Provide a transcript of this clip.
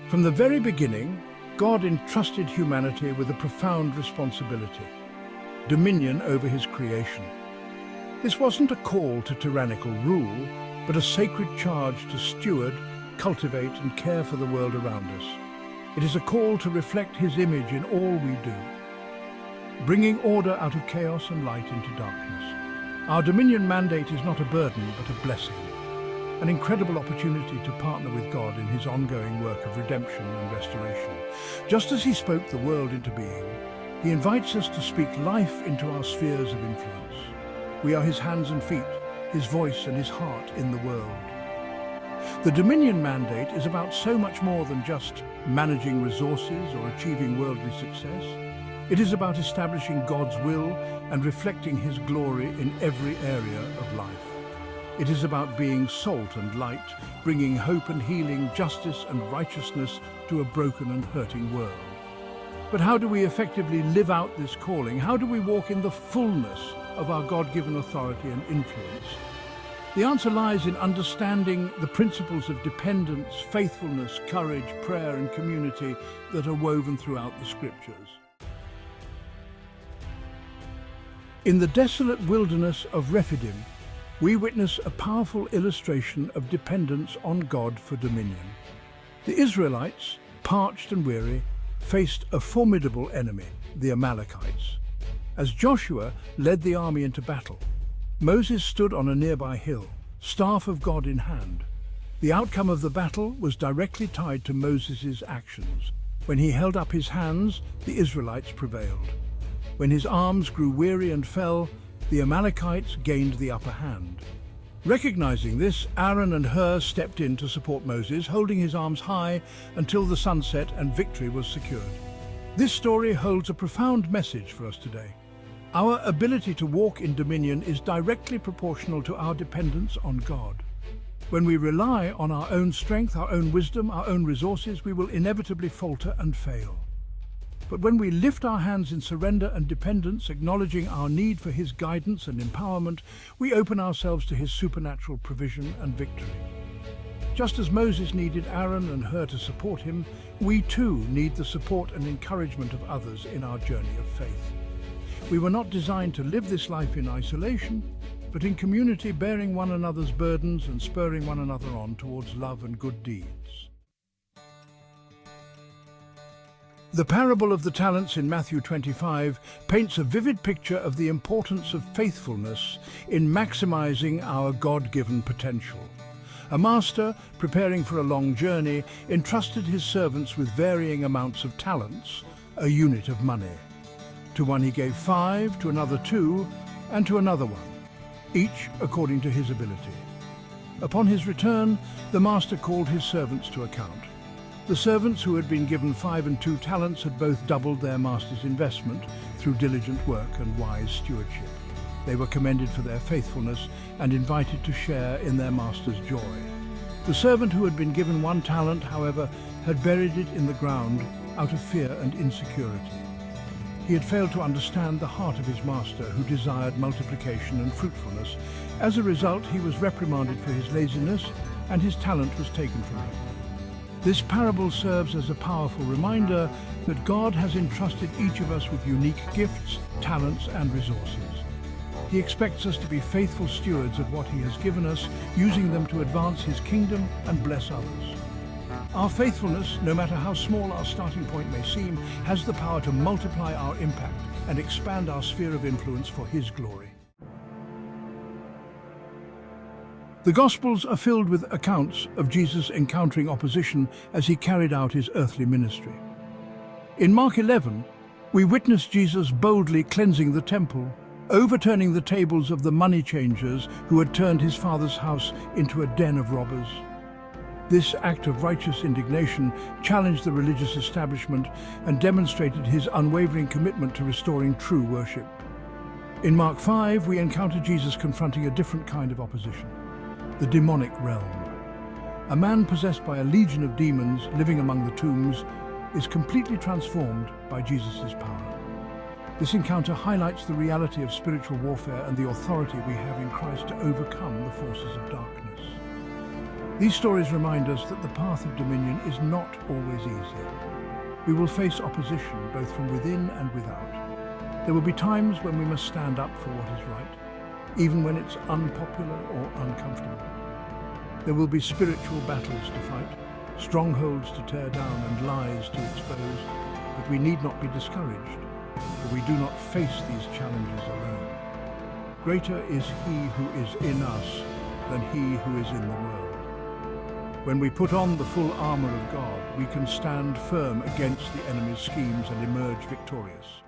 From the very beginning, God entrusted humanity with a profound responsibility: dominion over his creation. This wasn't a call to tyrannical rule, but a sacred charge to steward, cultivate and care for the world around us. It is a call to reflect his image in all we do, bringing order out of chaos and light into darkness. Our dominion mandate is not a burden, but a blessing, an incredible opportunity to partner with God in his ongoing work of redemption and restoration. Just as he spoke the world into being, he invites us to speak life into our spheres of influence. We are his hands and feet, his voice and his heart in the world. The Dominion Mandate is about so much more than just managing resources or achieving worldly success. It is about establishing God's will and reflecting his glory in every area of life. It is about being salt and light, bringing hope and healing, justice and righteousness to a broken and hurting world. But how do we effectively live out this calling? How do we walk in the fullness of our God-given authority and influence? The answer lies in understanding the principles of dependence, faithfulness, courage, prayer and community that are woven throughout the scriptures. In the desolate wilderness of Rephidim, we witness a powerful illustration of dependence on God for dominion. The Israelites, parched and weary, faced a formidable enemy, the Amalekites. As Joshua led the army into battle, Moses stood on a nearby hill, staff of God in hand. The outcome of the battle was directly tied to Moses' actions. When he held up his hands, the Israelites prevailed. When his arms grew weary and fell, the Amalekites gained the upper hand. Recognizing this, Aaron and Hur stepped in to support Moses, holding his arms high until the sunset and victory was secured. This story holds a profound message for us today. Our ability to walk in dominion is directly proportional to our dependence on God. When we rely on our own strength, our own wisdom, our own resources, we will inevitably falter and fail. But when we lift our hands in surrender and dependence, acknowledging our need for his guidance and empowerment, we open ourselves to his supernatural provision and victory. Just as Moses needed Aaron and Hur to support him, we too need the support and encouragement of others in our journey of faith. We were not designed to live this life in isolation, but in community, bearing one another's burdens and spurring one another on towards love and good deeds. The parable of the talents in Matthew 25 paints a vivid picture of the importance of faithfulness in maximizing our God-given potential. A master, preparing for a long journey, entrusted his servants with varying amounts of talents, a unit of money. To one he gave 5, to another 2, and to another 1, each according to his ability. Upon his return, the master called his servants to account. The servants who had been given 5 and 2 talents had both doubled their master's investment through diligent work and wise stewardship. They were commended for their faithfulness and invited to share in their master's joy. The servant who had been given 1 talent, however, had buried it in the ground out of fear and insecurity. He had failed to understand the heart of his master, who desired multiplication and fruitfulness. As a result, he was reprimanded for his laziness, and his talent was taken from him. This parable serves as a powerful reminder that God has entrusted each of us with unique gifts, talents, and resources. He expects us to be faithful stewards of what he has given us, using them to advance his kingdom and bless others. Our faithfulness, no matter how small our starting point may seem, has the power to multiply our impact and expand our sphere of influence for his glory. The Gospels are filled with accounts of Jesus encountering opposition as he carried out his earthly ministry. In Mark 11, we witness Jesus boldly cleansing the temple, overturning the tables of the money changers who had turned his father's house into a den of robbers. This act of righteous indignation challenged the religious establishment and demonstrated his unwavering commitment to restoring true worship. In Mark 5, we encounter Jesus confronting a different kind of opposition: the demonic realm. A man possessed by a legion of demons living among the tombs is completely transformed by Jesus' power. This encounter highlights the reality of spiritual warfare and the authority we have in Christ to overcome the forces of darkness. These stories remind us that the path of dominion is not always easy. We will face opposition both from within and without. There will be times when we must stand up for what is right, even when it's unpopular or uncomfortable. There will be spiritual battles to fight, strongholds to tear down and lies to expose, but we need not be discouraged, for we do not face these challenges alone. Greater is He who is in us than he who is in the world. When we put on the full armor of God, we can stand firm against the enemy's schemes and emerge victorious.